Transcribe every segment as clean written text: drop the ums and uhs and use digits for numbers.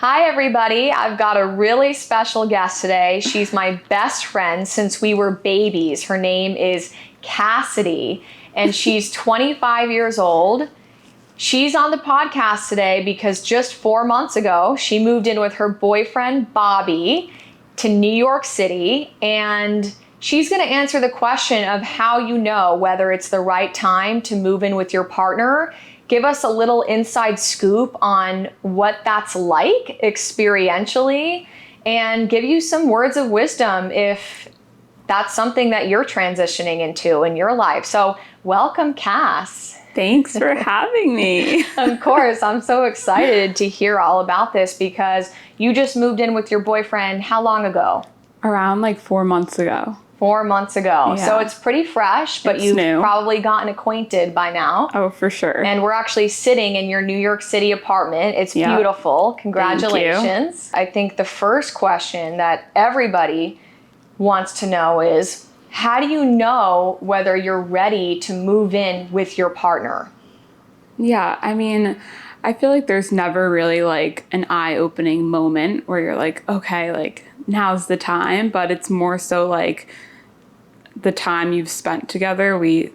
Hi, everybody. I've got a really special guest today. She's my best friend since we were babies. Her name is Cassidy, and she's 25 years old. She's on the podcast today because just 4 months ago, she moved in with her boyfriend, Bobby, to New York City, and she's going to answer the question of how you know whether it's the right time to move in with your partner, give us a little inside scoop on what that's like experientially, and give you some words of wisdom if that's something that you're transitioning into in your life. So welcome, Cass. Thanks for having me. Of course, I'm so excited to hear all about this because you just moved in with your boyfriend how long ago? Around like 4 months ago. 4 months ago. Yeah. So it's pretty fresh, but you've new. probably gotten acquainted by now. Oh, for sure. And we're actually sitting in your New York City apartment. It's beautiful. Congratulations. I think the first question that everybody wants to know is, how do you know whether you're ready to move in with your partner? Yeah, I mean, I feel like there's never really like an eye-opening moment where you're like, okay, like now's the time, but it's more so like the time you've spent together. We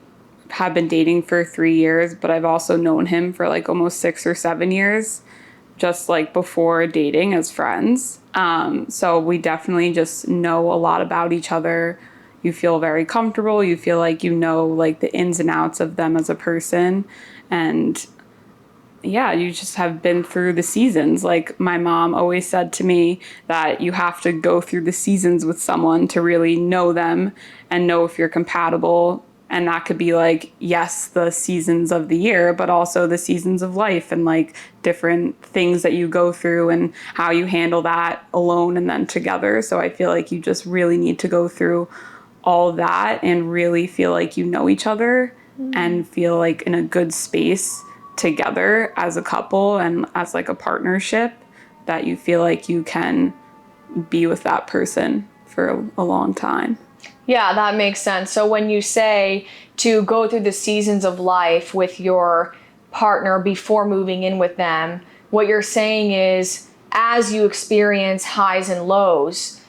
have been dating for 3 years, but I've also known him for like almost 6 or 7 years, just like before dating as friends. So we definitely just know a lot about each other. You feel very comfortable. You feel like you know like the ins and outs of them as a person. And yeah, you just have been through the seasons. Like my mom always said to me that you have to go through the seasons with someone to really know them and know if you're compatible. And that could be like, yes, the seasons of the year, but also the seasons of life and like different things that you go through and how you handle that alone and then together. So I feel like you just really need to go through all that and really feel like you know each other and feel like in a good space together as a couple and as like a partnership, that you feel like you can be with that person for a long time. Yeah, that makes sense. So when you say to go through the seasons of life with your partner before moving in with them, what you're saying is as you experience highs and lows,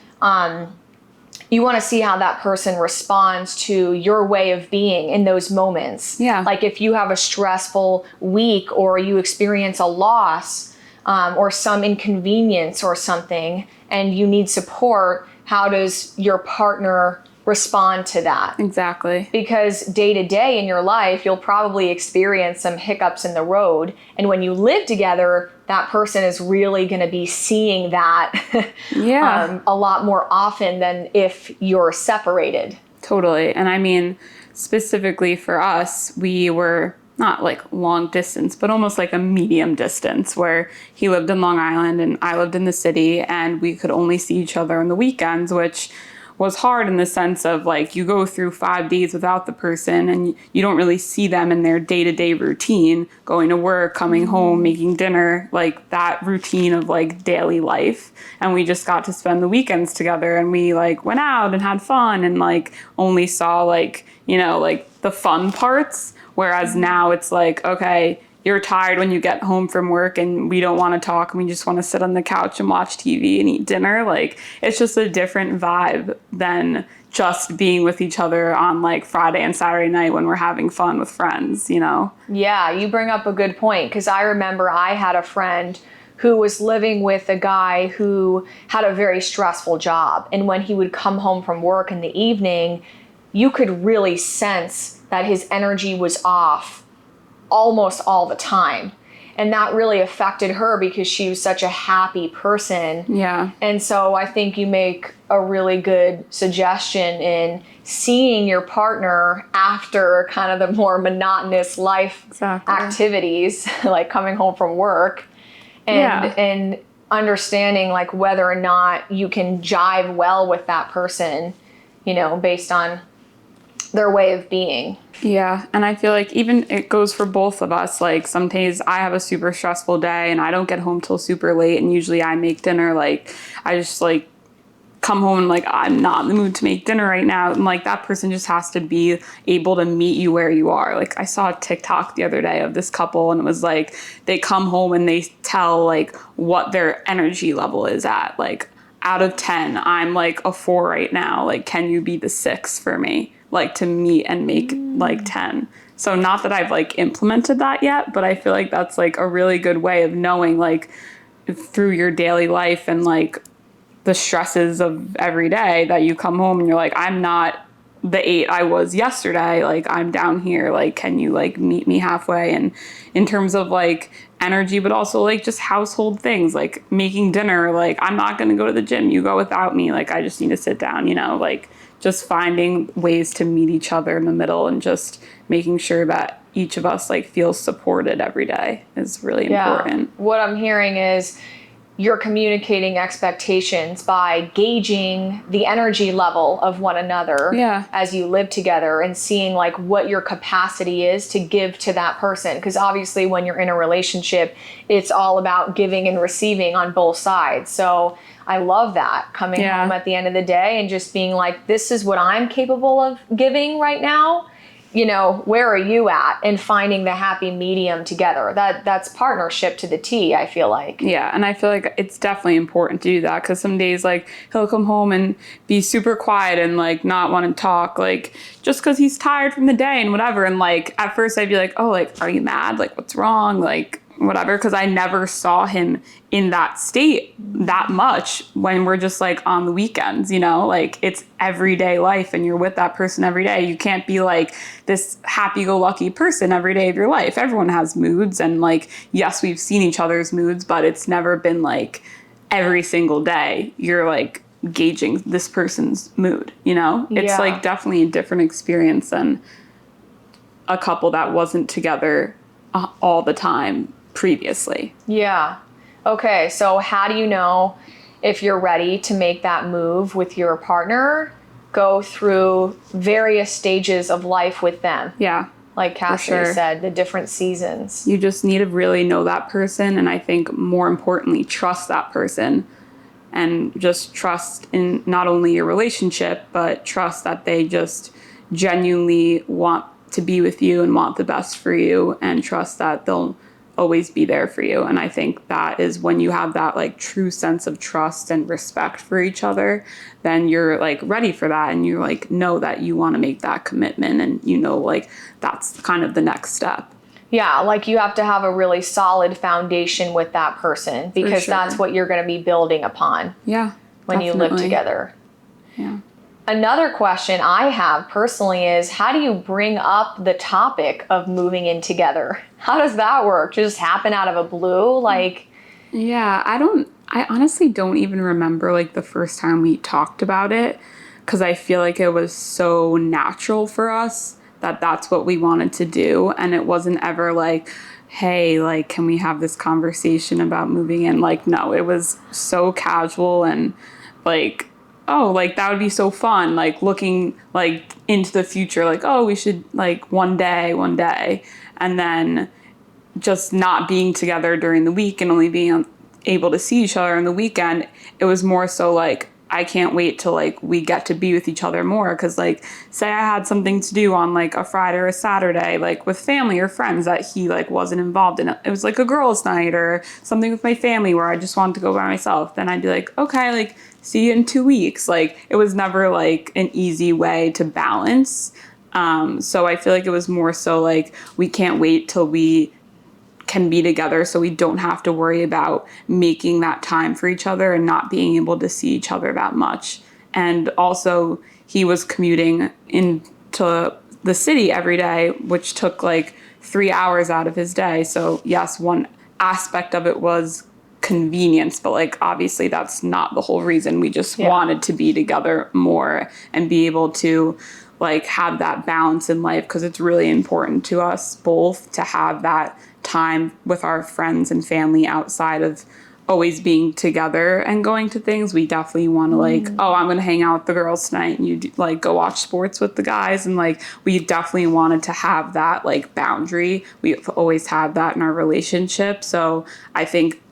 you want to see how that person responds to your way of being in those moments. Yeah. Like if you have a stressful week or you experience a loss or some inconvenience or something and you need support, how does your partner respond to that? Exactly. Because day to day in your life, you'll probably experience some hiccups in the road. And when you live together, that person is really going to be seeing that a lot more often than if you're separated. Totally. And I mean, specifically for us, we were not like long distance, but almost like a medium distance where he lived in Long Island and I lived in the city, and we could only see each other on the weekends, which was hard in the sense of like you go through 5 days without the person and you don't really see them in their day-to-day routine, going to work, coming home, making dinner, like that routine of like daily life. And we just got to spend the weekends together and we like went out and had fun and like only saw like, you know, like the fun parts. Whereas now it's like, okay, you're tired when you get home from work and we don't want to talk and we just want to sit on the couch and watch TV and eat dinner. Like it's just a different vibe than just being with each other on like Friday and Saturday night when we're having fun with friends, you know? Yeah, you bring up a good point because I remember I had a friend who was living with a guy who had a very stressful job. And when he would come home from work in the evening, you could really sense that his energy was off almost all the time. And that really affected her because she was such a happy person. Yeah. And so I think you make a really good suggestion in seeing your partner after kind of the more monotonous life activities, like coming home from work, and understanding like whether or not you can jive well with that person, you know, based on their way of being. Yeah, and I feel like even it goes for both of us. Like some days I have a super stressful day and I don't get home till super late, and usually I make dinner. Like I just like come home and like, I'm not in the mood to make dinner right now. And like that person just has to be able to meet you where you are. Like I saw a TikTok the other day of this couple and it was like, they come home and they tell like what their energy level is at. Like out of 10, I'm like a 4 right now. Like, can you be the 6 for me? Like to meet and make like 10. So not that I've like implemented that yet, but I feel like that's like a really good way of knowing like through your daily life and like the stresses of every day that you come home and you're like, I'm not the 8 I was yesterday. Like I'm down here. Like, can you like meet me halfway? And in terms of like energy, but also like just household things, like making dinner, like I'm not going to go to the gym. You go without me. Like I just need to sit down, you know, like just finding ways to meet each other in the middle and just making sure that each of us like feels supported every day is really important. What I'm hearing is you're communicating expectations by gauging the energy level of one another as you live together and seeing like what your capacity is to give to that person. Because obviously when you're in a relationship, it's all about giving and receiving on both sides. So I love that, coming home at the end of the day and just being like, this is what I'm capable of giving right now. You know, where are you at? And finding the happy medium together. That's partnership to the T, I feel like. Yeah, and I feel like it's definitely important to do that because some days, like, he'll come home and be super quiet and, like, not want to talk, like, just because he's tired from the day and whatever. And, like, at first I'd be like, oh, like, are you mad? Like, what's wrong? Like, whatever. Because I never saw him in that state that much when we're just, like, on the weekends, you know? Like, it's everyday life and you're with that person every day. You can't be, like, this happy-go-lucky person every day of your life. Everyone has moods and, like, yes, we've seen each other's moods, but it's never been, like, every single day you're, like, gauging this person's mood, you know? It's, like, definitely a different experience than a couple that wasn't together all the time previously. Yeah. Okay, so how do you know if you're ready to make that move with your partner? Go through various stages of life with them. Yeah. Like Cassidy said, the different seasons. You just need to really know that person, and I think more importantly, trust that person. And just trust in not only your relationship, but trust that they just genuinely want to be with you and want the best for you, and trust that they'll always be there for you. And I think that is when you have that like true sense of trust and respect for each other, then you're like ready for that and you like know that you want to make that commitment and you know like that's kind of the next step. Yeah, like you have to have a really solid foundation with that person because that's what you're going to be building upon. Yeah. When you live together. Yeah. Another question I have personally is, how do you bring up the topic of moving in together? How does that work? Just happen out of a blue? Like, yeah, I honestly don't even remember like the first time we talked about it because I feel like it was so natural for us that that's what we wanted to do. And it wasn't ever like, hey, like, can we have this conversation about moving in? Like, no, it was so casual and like, oh, like, that would be so fun, like, looking, like, into the future, like, oh, we should, like, one day, and then just not being together during the week and only being able to see each other on the weekend. It was more so, like, I can't wait till, like, we get to be with each other more, because, like, say I had something to do on, like, a Friday or a Saturday, like, with family or friends that he, like, wasn't involved in. It was, like, a girls' night or something with my family where I just wanted to go by myself. Then I'd be like, okay, like, see you in 2 weeks. Like, it was never, like, an easy way to balance. So I feel like it was more so, like, we can't wait till we can be together so we don't have to worry about making that time for each other and not being able to see each other that much. And also, he was commuting into the city every day, which took, like, 3 hours out of his day. So, yes, one aspect of it was convenience, but like obviously that's not the whole reason. We just wanted to be together more and be able to like have that balance in life, because it's really important to us both to have that time with our friends and family outside of always being together and going to things. We definitely want to like, oh, I'm going to hang out with the girls tonight and you like go watch sports with the guys. And like, we definitely wanted to have that like boundary. We've always had that in our relationship. So I think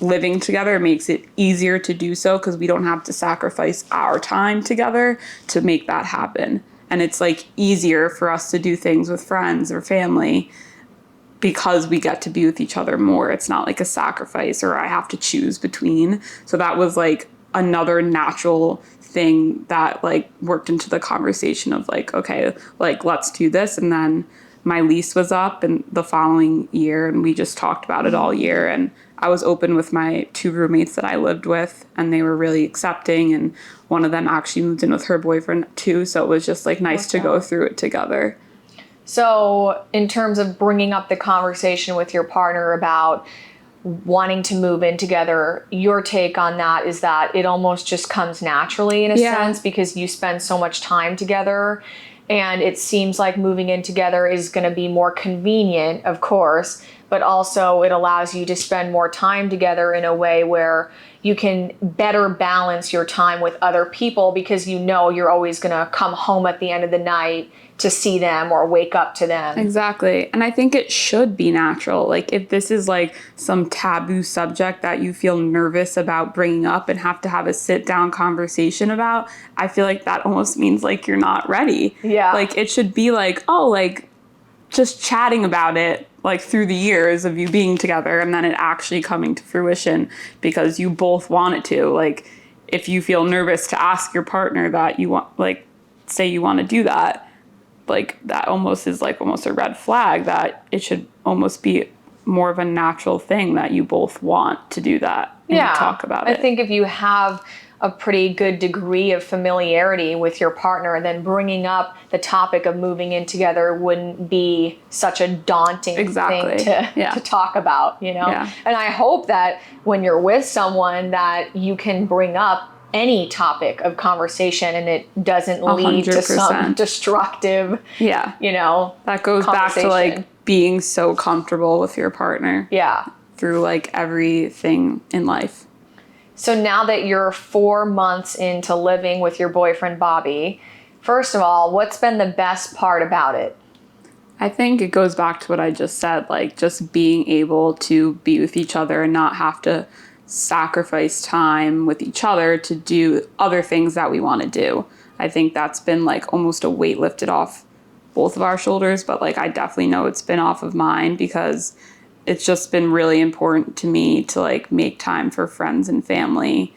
living together makes it easier to do so because we don't have to sacrifice our time together to make that happen. And it's like easier for us to do things with friends or family because we get to be with each other more. It's not like a sacrifice or I have to choose between. So that was like another natural thing that like worked into the conversation of like, okay, like let's do this. And then my lease was up in the following year and we just talked about it all year. And I was open with my 2 roommates that I lived with and they were really accepting. And one of them actually moved in with her boyfriend too. So it was just like nice to go through it together. So in terms of bringing up the conversation with your partner about wanting to move in together, your take on that is that it almost just comes naturally in a sense because you spend so much time together. And it seems like moving in together is going to be more convenient, of course, but also it allows you to spend more time together in a way where you can better balance your time with other people because you know you're always going to come home at the end of the night to see them or wake up to them. Exactly. And I think it should be natural. Like if this is like some taboo subject that you feel nervous about bringing up and have to have a sit down conversation about, I feel like that almost means like you're not ready. Yeah. Like it should be like, oh, like just chatting about it like through the years of you being together and then it actually coming to fruition because you both want it to. Like if you feel nervous to ask your partner that you want, like say you want to do that, like that almost is like almost a red flag that it should almost be more of a natural thing that you both want to do that and talk about it. I think if you have a pretty good degree of familiarity with your partner, then bringing up the topic of moving in together wouldn't be such a daunting thing to talk about, you know? Yeah. And I hope that when you're with someone that you can bring up any topic of conversation and it doesn't lead 100%. To some destructive, you know, that goes back to like being so comfortable with your partner. Yeah. Through like everything in life. So now that you're 4 months into living with your boyfriend, Bobby, first of all, what's been the best part about it? I think it goes back to what I just said, like just being able to be with each other and not have to sacrifice time with each other to do other things that we want to do. I think that's been like almost a weight lifted off both of our shoulders, but like I definitely know it's been off of mine because it's just been really important to me to like make time for friends and family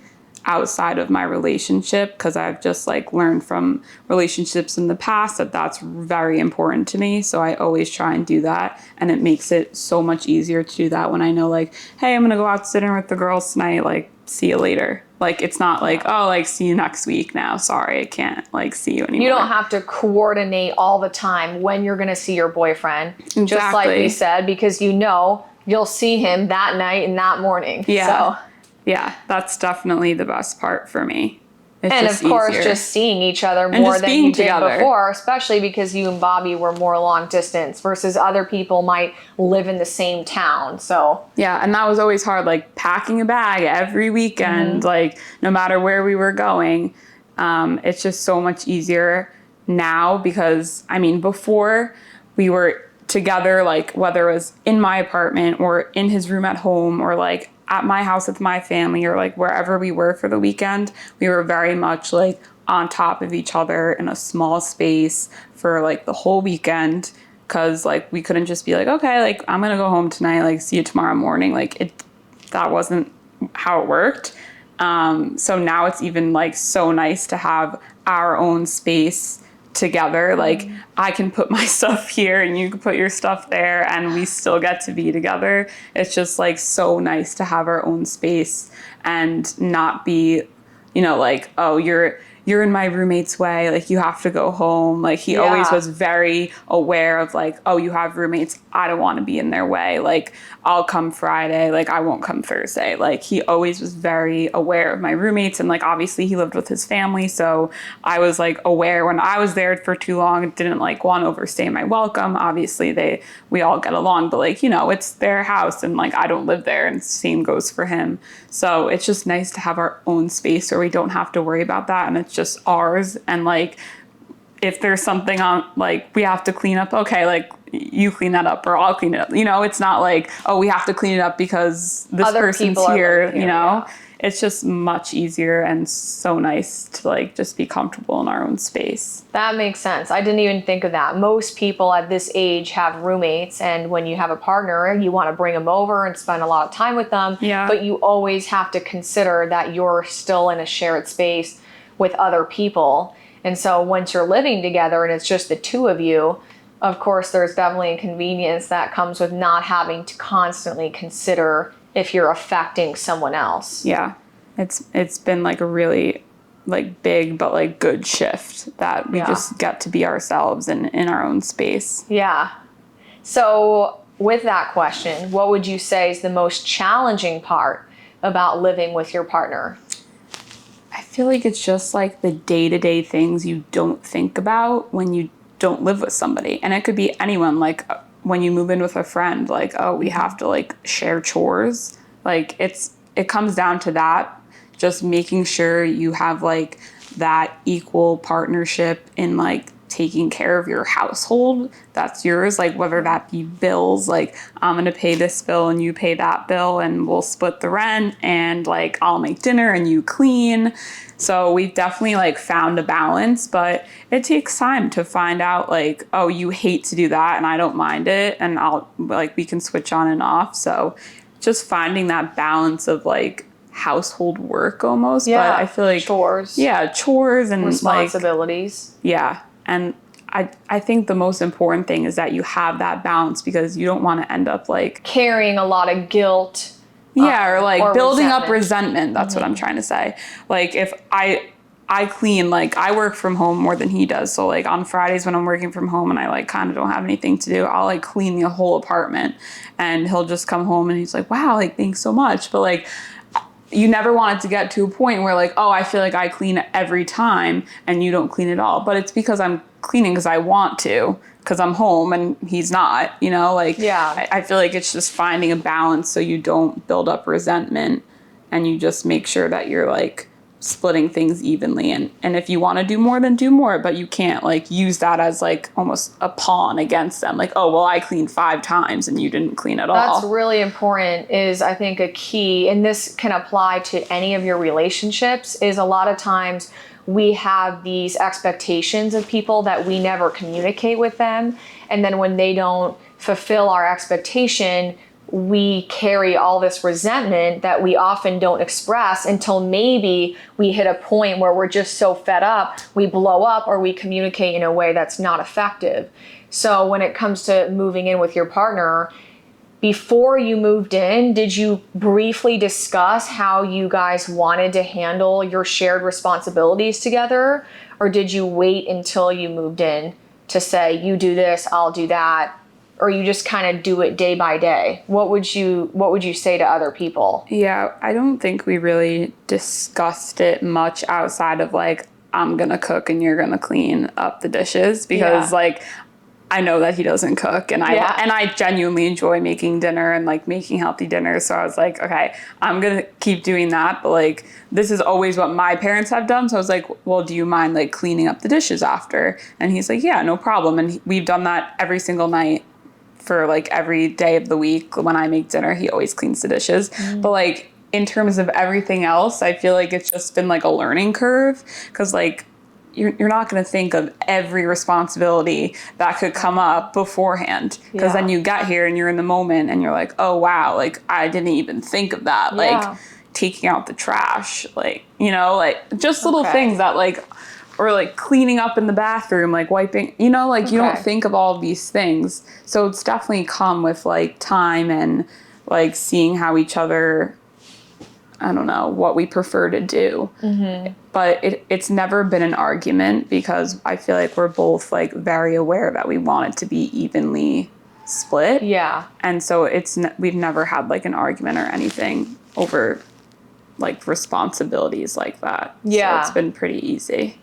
outside of my relationship because I've just like learned from relationships in the past that that's very important to me. So I always try and do that. And it makes it so much easier to do that when I know like, hey, I'm going to go out to dinner with the girls tonight. Like, see you later. Like, it's not like, oh, like, see you next week now. Sorry, I can't like see you anymore. You don't have to coordinate all the time when you're going to see your boyfriend. Exactly. Just like we said, because you know you'll see him that night and that morning. Yeah. So. Yeah, that's definitely the best part for me. It's and of course, easier. Just seeing each other more than you together. Did before, especially because you and Bobby were more long distance versus other people might live in the same town. So yeah, and that was always hard, like packing a bag every weekend, like no matter where we were going. It's just so much easier now because, I mean, before we were together, like whether it was in my apartment or in his room at home or like at my house with my family or like wherever we were for the weekend, we were very much like on top of each other in a small space for like the whole weekend because like we couldn't just be like, okay, like I'm gonna go home tonight, like see you tomorrow morning. Like that wasn't how it worked. So now it's even like so nice to have our own space together. Like I can put my stuff here and you can put your stuff there and we still get to be together. It's just like so nice to have our own space and not be, you know, like, oh, you're in my roommate's way, like you have to go home. Like he always was very aware of like, oh, you have roommates, I don't want to be in their way. Like I'll come Friday, like I won't come Thursday. Like he always was very aware of my roommates and like obviously he lived with his family. So I was like aware when I was there for too long, didn't like want to overstay my welcome. Obviously we all get along, but like, you know, it's their house and like I don't live there and same goes for him. So it's just nice to have our own space where we don't have to worry about that and it's just ours and like if there's something on, like, we have to clean up, okay, like, you clean that up or I'll clean it up. You know, it's not like, oh, we have to clean it up because this Other person's people are here, living you here, know? yeah. It's just much easier and so nice to, like, just be comfortable in our own space. That makes sense. I didn't even think of that. Most people at this age have roommates, and when you have a partner, you want to bring them over and spend a lot of time with them. Yeah. But you always have to consider that you're still in a shared space with other people. And so once you're living together and it's just the two of you, of course, there's definitely inconvenience that comes with not having to constantly consider if you're affecting someone else. Yeah. It's been like a really like big but like good shift that we just get to be ourselves and in our own space. Yeah. So with that question, what would you say is the most challenging part about living with your partner? I feel like it's just like the day-to-day things you don't think about when you don't live with somebody. And it could be anyone, like when you move in with a friend, like, oh, we have to like share chores. Like it comes down to that, just making sure you have like that equal partnership in like taking care of your household that's yours, like whether that be bills, like I'm gonna pay this bill and you pay that bill and we'll split the rent, and like I'll make dinner and you clean. So we've definitely like found a balance, but it takes time to find out like, oh, you hate to do that and I don't mind it, and I'll like we can switch on and off. So just finding that balance of like household work almost. Yeah, but I feel like chores. Yeah, chores and Responsibilities. like, yeah. And I think the most important thing is that you have that balance, because you don't want to end up like Carrying a lot of guilt. or like or building up resentment. resentment. That's what I'm trying to say. Like if I clean, like I work from home more than he does. So like on Fridays when I'm working from home and I like kind of don't have anything to do, I'll like clean the whole apartment, and he'll just come home and he's like, wow, like thanks so much. But like you never want it to get to a point where like, oh, I feel like I clean every time and you don't clean at all. But it's because I'm cleaning because I want to, because I'm home and he's not, you know, like, Yeah. I feel like it's just finding a balance so you don't build up resentment, and you just make sure that you're like splitting things evenly. And if you want to do more, then do more, but you can't like use that as like almost a pawn against them. Like, oh, well, I cleaned 5 times and you didn't clean at all. That's really important, is I think a key, and this can apply to any of your relationships, is a lot of times we have these expectations of people that we never communicate with them. And then when they don't fulfill our expectation, we carry all this resentment that we often don't express until maybe we hit a point where we're just so fed up, we blow up, or we communicate in a way that's not effective. So when it comes to moving in with your partner, before you moved in, did you briefly discuss how you guys wanted to handle your shared responsibilities together? Or did you wait until you moved in to say, you do this, I'll do that? Or you just kind of do it day by day? What would you say to other people? Yeah, I don't think we really discussed it much outside of like, I'm gonna cook and you're gonna clean up the dishes, because like I know that he doesn't cook, and I genuinely enjoy making dinner and like making healthy dinner. So I was like, okay, I'm gonna keep doing that, but like this is always what my parents have done. So I was like, well, do you mind like cleaning up the dishes after? And he's like, yeah, no problem. And we've done that every single night for like every day of the week. When I make dinner, he always cleans the dishes. But like in terms of everything else, I feel like it's just been like a learning curve, because like you're not going to think of every responsibility that could come up beforehand, because then you get here and you're in the moment and you're like, oh wow, like I didn't even think of that. Like taking out the trash, like, you know, like just little things that like, or like cleaning up in the bathroom, like wiping, you know, like you don't think of all of these things. So it's definitely come with like time and like seeing how each other, I don't know, what we prefer to do. But it's never been an argument, because I feel like we're both like very aware that we want it to be evenly split. Yeah. And so we've never had like an argument or anything over like responsibilities like that. Yeah. So it's been pretty easy.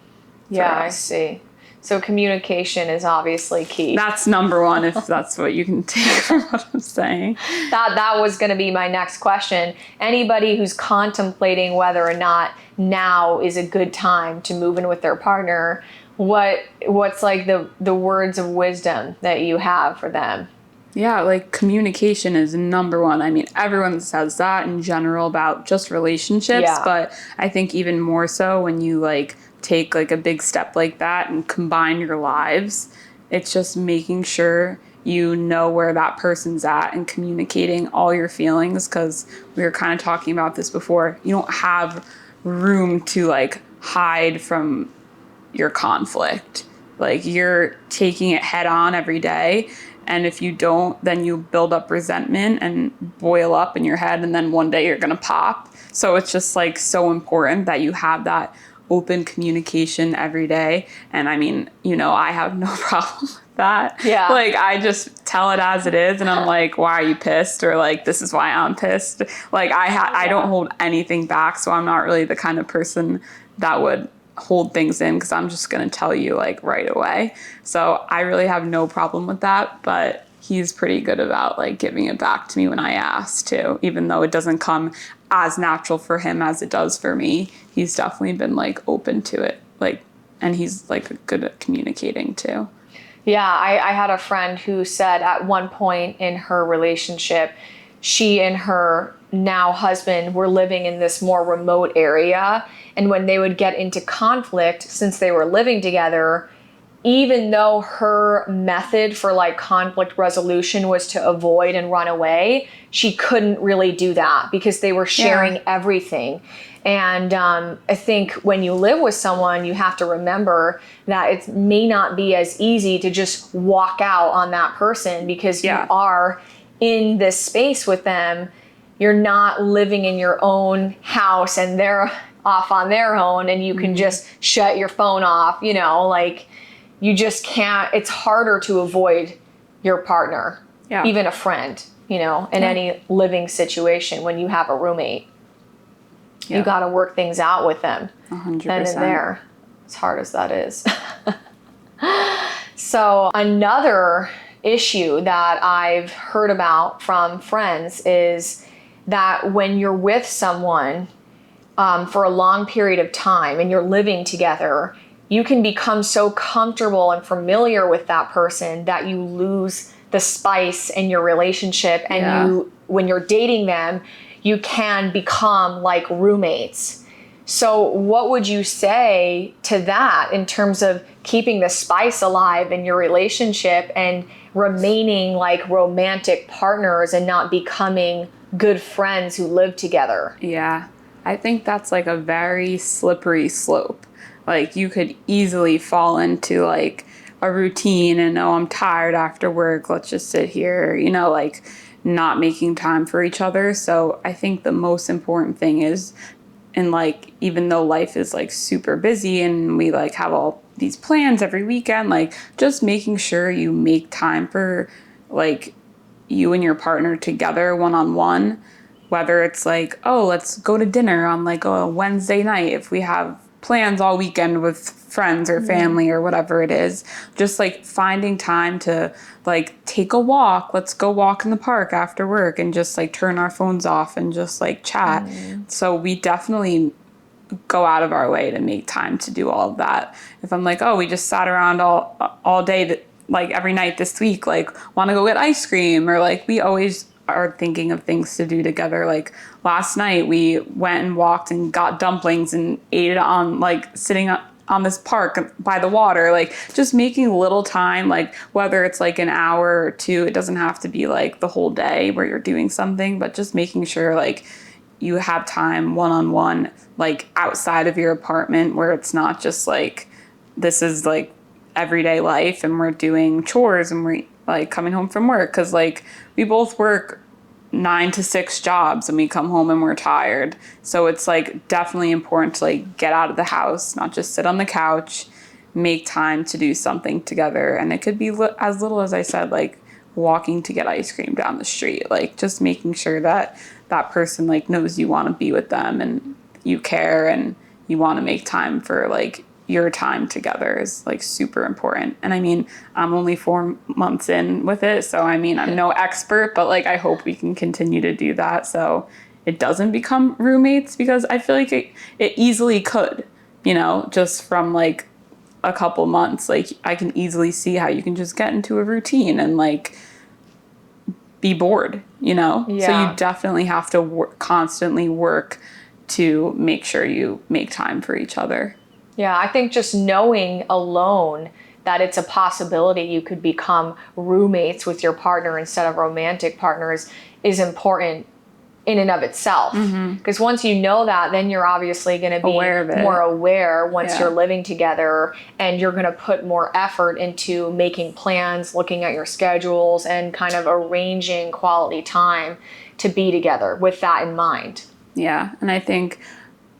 Yeah, I see. So communication is obviously key. That's number one, if that's what you can take from what I'm saying. That was going to be my next question. Anybody who's contemplating whether or not now is a good time to move in with their partner, What's like the words of wisdom that you have for them? Yeah, like communication is number one. I mean, everyone says that in general about just relationships, Yeah. but I think even more so when you like take like a big step like that and combine your lives, it's just making sure you know where that person's at and communicating all your feelings, because we were kind of talking about this before. You don't have room to like hide from your conflict. Like you're taking it head on every day. And if you don't, then you build up resentment and boil up in your head. And then one day you're going to pop. So it's just like so important that you have that open communication every day. And I mean, I have no problem with that. Yeah. Like I just tell it as it is. And I'm like, why are you pissed? Or like, this is why I'm pissed. Like I don't hold anything back. So I'm not really the kind of person that would hold things in, because I'm just going to tell you like right away. So I really have no problem with that, but he's pretty good about like giving it back to me when I ask to, even though it doesn't come as natural for him as it does for me. He's definitely been like open to it, like, and he's like good at communicating too. Yeah, I had a friend who said at one point in her relationship, she and her now husband were living in this more remote area. And when they would get into conflict, since they were living together, even though her method for like conflict resolution was to avoid and run away, she couldn't really do that because they were sharing everything. And I think when you live with someone, you have to remember that it may not be as easy to just walk out on that person, because you are in this space with them. You're not living in your own house and they're off on their own, and you can just shut your phone off, like you just can't. It's harder to avoid your partner, even a friend, in any living situation. When you have a roommate, you got to work things out with them 100%. then and there, as hard as that is. So another issue that I've heard about from friends is that when you're with someone for a long period of time and you're living together, you can become so comfortable and familiar with that person that you lose the spice in your relationship. And when you're dating them, you can become like roommates. So what would you say to that in terms of keeping the spice alive in your relationship and remaining like romantic partners and not becoming good friends who live together? Yeah, I think that's like a very slippery slope. Like you could easily fall into like a routine and, oh, I'm tired after work, let's just sit here, like not making time for each other. So I think the most important thing is, and like, even though life is like super busy and we like have all these plans every weekend, like just making sure you make time for like you and your partner together one-on-one, whether it's like, oh, let's go to dinner on like a Wednesday night if we have plans all weekend with friends or family or whatever it is. Just like finding time to like take a walk. Let's go walk in the park after work and just like turn our phones off and just like chat. So we definitely go out of our way to make time to do all of that. If I'm like, oh, we just sat around all day, like every night this week, like want to go get ice cream, or like we always are thinking of things to do together. Like last night we went and walked and got dumplings and ate it on like sitting on this park by the water, like just making little time, like whether it's like an hour or two, it doesn't have to be like the whole day where you're doing something, but just making sure like you have time one-on-one, like outside of your apartment, where it's not just like this is like everyday life and we're doing chores and we're like coming home from work, because like we both work 9 to 6 jobs and we come home and we're tired. So it's like definitely important to like get out of the house, not just sit on the couch, make time to do something together. And it could be as little as I said, like walking to get ice cream down the street, like just making sure that that person like knows you want to be with them and you care and you want to make time for like your time together is like super important. And I mean, I'm only 4 months in with it, so I mean, I'm no expert, but like I hope we can continue to do that so it doesn't become roommates, because I feel like it easily could, just from like a couple months, like I can easily see how you can just get into a routine and like be bored, you know? Yeah. So you definitely have to constantly work to make sure you make time for each other. Yeah, I think just knowing alone that it's a possibility you could become roommates with your partner instead of romantic partners is important in and of itself. Because once you know that, then you're obviously going to be Aware of it. more aware once Yeah. you're living together, and you're going to put more effort into making plans, looking at your schedules, and kind of arranging quality time to be together with that in mind. Yeah, and I think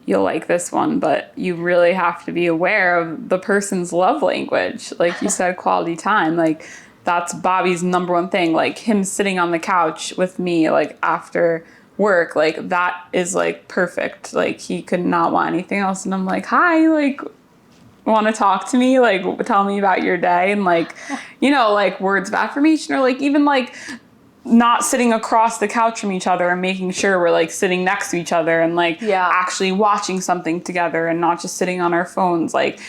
you'll like this one, but you really have to be aware of the person's love language. Like you said, quality time. Like that's Bobby's number one thing. Like him sitting on the couch with me, like after work, like that is like perfect. Like he could not want anything else. And I'm like, hi, like want to talk to me? Like tell me about your day. And like, you know, like words of affirmation, or like even like not sitting across the couch from each other and making sure we're like sitting next to each other and like actually watching something together and not just sitting on our phones, like,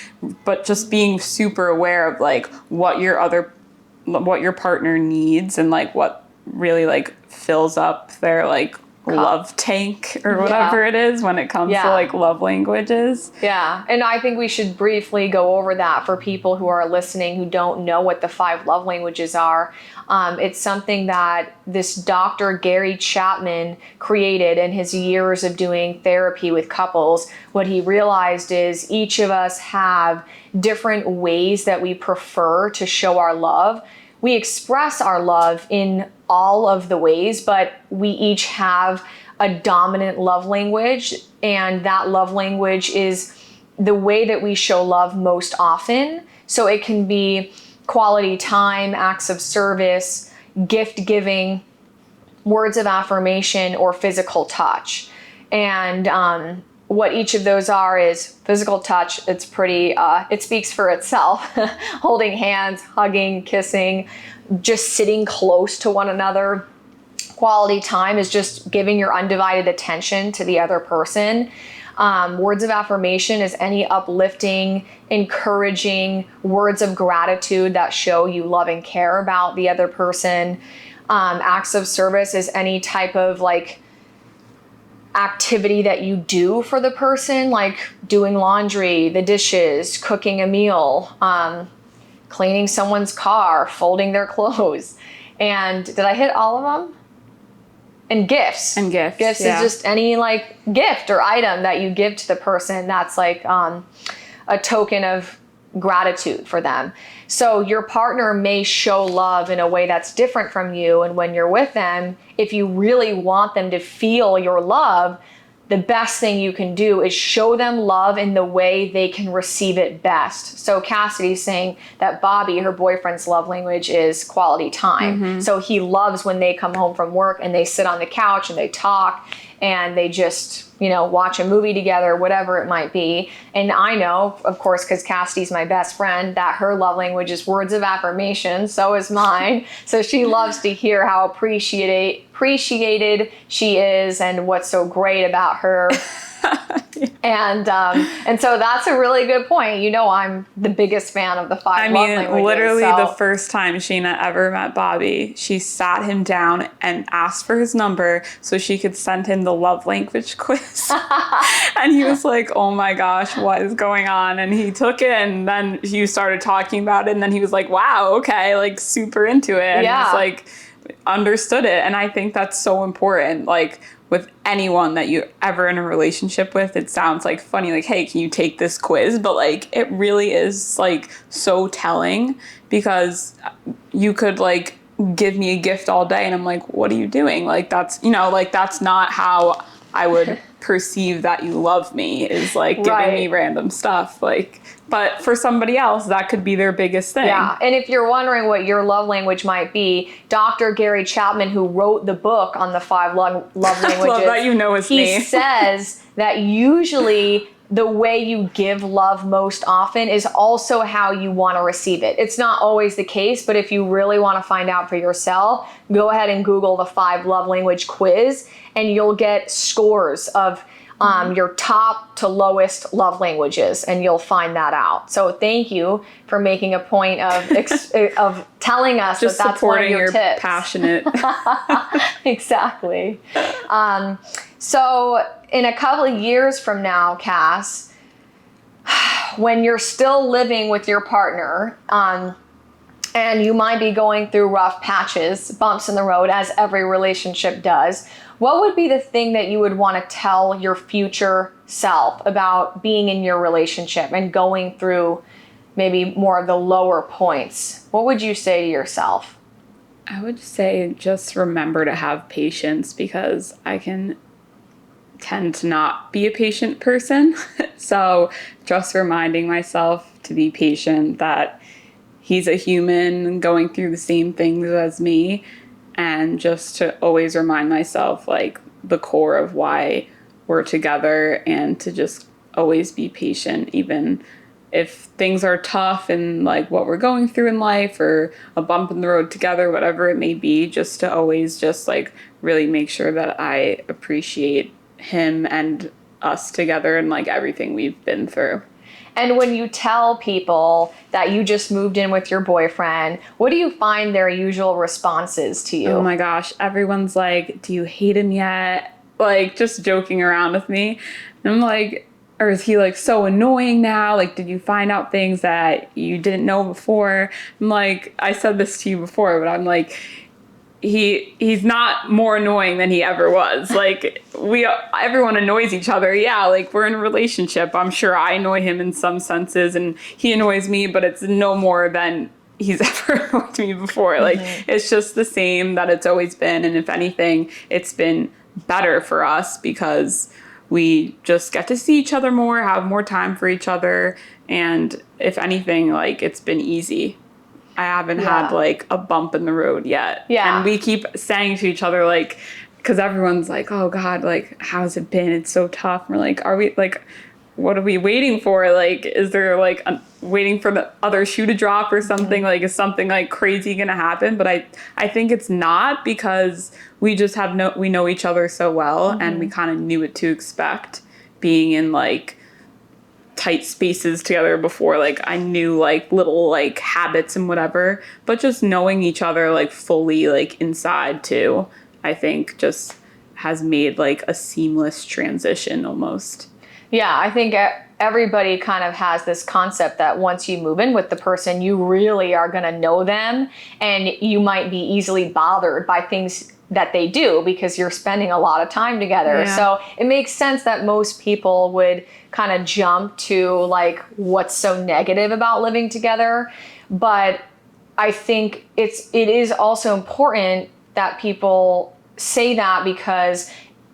but just being super aware of like what your partner needs and like what really like fills up their like love tank or whatever it is when it comes to like love languages. Yeah. And I think we should briefly go over that for people who are listening who don't know what the 5 love languages are. It's something that this Dr. Gary Chapman created in his years of doing therapy with couples. What he realized is each of us have different ways that we prefer to show our love. We express our love in all of the ways, but we each have a dominant love language, and that love language is the way that we show love most often. So it can be quality time, acts of service, gift giving, words of affirmation, or physical touch. And what each of those are is physical touch. It's pretty, it speaks for itself. Holding hands, hugging, kissing, just sitting close to one another. Quality time is just giving your undivided attention to the other person. Words of affirmation is any uplifting, encouraging words of gratitude that show you love and care about the other person. Acts of service is any type of like activity that you do for the person, like doing laundry, the dishes, cooking a meal, cleaning someone's car, folding their clothes. And did I hit all of them? And gifts. And gifts. Gifts is just any like gift or item that you give to the person that's like a token of gratitude for them. So your partner may show love in a way that's different from you. And when you're with them, if you really want them to feel your love, the best thing you can do is show them love in the way they can receive it best. So Cassidy's saying that Bobby, her boyfriend's love language is quality time. So he loves when they come home from work and they sit on the couch and they talk and they just, you know, watch a movie together, whatever it might be. And I know, of course, because Cassidy's my best friend, that her love language is words of affirmation. So is mine. So she loves to hear how appreciated she is and what's so great about her. And so that's a really good point. You know, I'm the biggest fan of the 5 love languages. Literally the first time Sheena ever met Bobby, she sat him down and asked for his number so she could send him the love language quiz. And he was like, oh my gosh, what is going on? And he took it, and then you started talking about it, and then he was like, wow, okay, like super into it. And he was like, understood it. And I think that's so important. Like with anyone that you're ever in a relationship with, it sounds like funny, like, hey, can you take this quiz? But like, it really is like so telling, because you could like give me a gift all day and I'm like, what are you doing? Like, that's, you know, like that's not how I would perceive that you love me, is like giving me random stuff. Like, but for somebody else, that could be their biggest thing. Yeah, and if you're wondering what your love language might be, Dr. Gary Chapman, who wrote the book on the 5 love languages, love that you know his name. He says that usually the way you give love most often is also how you want to receive it. It's not always the case, but if you really want to find out for yourself, go ahead and Google the 5 love language quiz, and you'll get scores of your top to lowest love languages, and you'll find that out. So thank you for making a point of of telling us just that that's one of your tips. Passionate. Exactly. So in a couple of years from now, Cass, when you're still living with your partner, and you might be going through rough patches, bumps in the road, as every relationship does, what would be the thing that you would want to tell your future self about being in your relationship and going through maybe more of the lower points? What would you say to yourself? I would say just remember to have patience, because I can tend to not be a patient person. So just reminding myself to be patient, that he's a human going through the same things as me, and just to always remind myself like the core of why we're together, and to just always be patient, even if things are tough and like what we're going through in life, or a bump in the road together, whatever it may be, just to always just like really make sure that I appreciate him and us together and like everything we've been through. And when you tell people that you just moved in with your boyfriend, what do you find their usual responses to you? Oh my gosh, everyone's like, do you hate him yet? Like just joking around with me. And I'm like, or is he like so annoying now? Like, did you find out things that you didn't know before? I'm like, I said this to you before, but I'm like, he's not more annoying than he ever was. Like everyone annoys each other. Yeah, like we're in a relationship. I'm sure I annoy him in some senses and he annoys me, but it's no more than he's ever annoyed me before. Like it's just the same that it's always been. And if anything, it's been better for us because we just get to see each other more, have more time for each other. And if anything, like it's been easy. I haven't had like a bump in the road yet. Yeah. And we keep saying to each other, like, because everyone's like, oh God, like, how's it been? It's so tough. And we're like, are we like, what are we waiting for? Like, is there like waiting for the other shoe to drop or something? Like, is something like crazy going to happen? But I think it's not, because we just we know each other so well and we kind of knew what to expect being in like tight spaces together before. Like I knew like little like habits and whatever, but just knowing each other like fully like inside too, I think just has made like a seamless transition almost. Yeah, I think everybody kind of has this concept that once you move in with the person, you really are going to know them, and you might be easily bothered by things that they do because you're spending a lot of time together. Yeah. So it makes sense that most people would kind of jump to like what's so negative about living together. But I think it is also important that people say that, because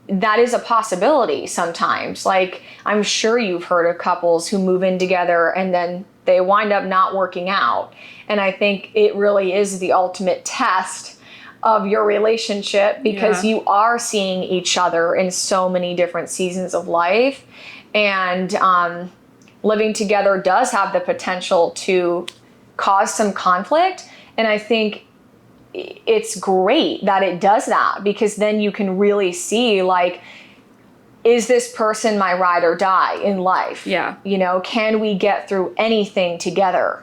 that is a possibility sometimes. Like I'm sure you've heard of couples who move in together and then they wind up not working out. And I think it really is the ultimate test of your relationship, because you are seeing each other in so many different seasons of life. And living together does have the potential to cause some conflict. And I think it's great that it does that, because then you can really see like, is this person my ride or die in life? Yeah. You know, can we get through anything together?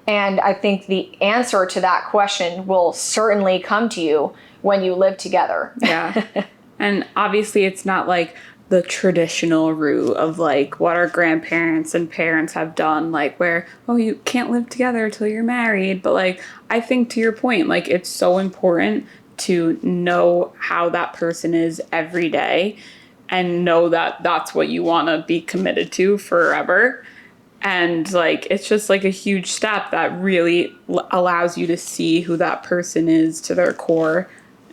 And I think the answer to that question will certainly come to you when you live together. Yeah. And obviously it's not like the traditional route of like what our grandparents and parents have done, like where, oh, you can't live together till you're married. But like, I think to your point, like it's so important to know how that person is every day and know that that's what you want to be committed to forever. And like, it's just like a huge step that really allows you to see who that person is to their core,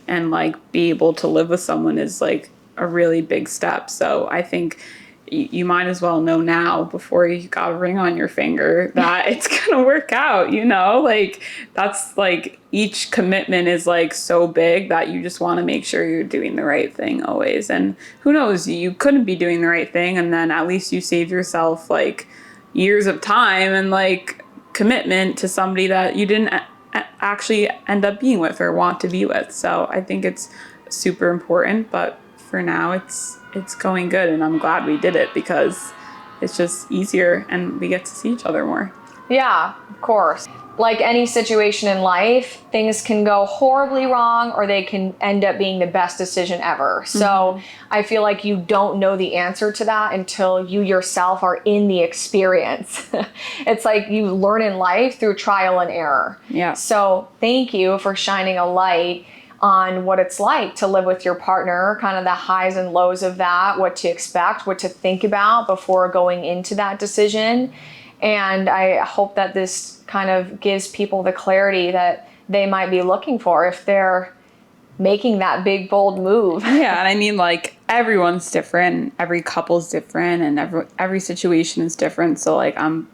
and like be able to live with someone is like a really big step. So I think you might as well know now before you got a ring on your finger that it's going to work out, you know, like that's like each commitment is like so big that you just want to make sure you're doing the right thing always. And who knows, you couldn't be doing the right thing. And then at least you save yourself like years of time and like commitment to somebody that you didn't actually end up being with or want to be with. So I think it's super important, but for now it's it's going good, and I'm glad we did it because it's just easier and we get to see each other more. Yeah, of course. Like any situation in life, things can go horribly wrong or they can end up being the best decision ever. So I feel like you don't know the answer to that until you yourself are in the experience. It's like you learn in life through trial and error. Yeah. So thank you for shining a light on what it's like to live with your partner, kind of the highs and lows of that, what to expect, what to think about before going into that decision. And I hope that this kind of gives people the clarity that they might be looking for if they're making that big, bold move. Yeah, and I mean, like, everyone's different, every couple's different, and every situation is different. So, like, I'm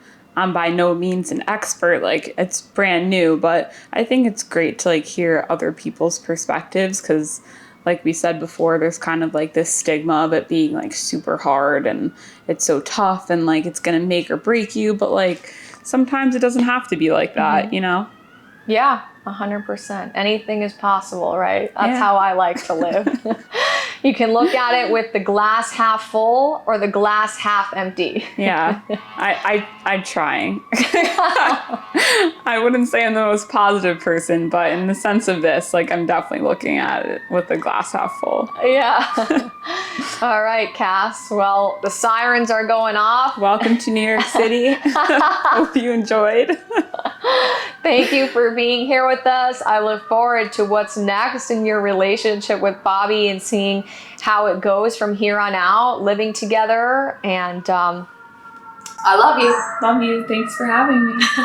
by no means an expert. Like, it's brand new, but I think it's great to, like, hear other people's perspectives because, like we said before, there's kind of like this stigma of it being like super hard and it's so tough and like it's gonna make or break you. But like sometimes it doesn't have to be like that, you know? Yeah, 100%. Anything is possible, right? That's Yeah. how I like to live. You can look at it with the glass half full or the glass half empty. Yeah, I'm trying. I wouldn't say I'm the most positive person, but in the sense of this, like I'm definitely looking at it with the glass half full. Yeah. All right, Cass. Well, the sirens are going off. Welcome to New York City. Hope you enjoyed. Thank you for being here with us. I look forward to what's next in your relationship with Bobby and seeing how it goes from here on out, living together. And I love you. Love you. Thanks for having me.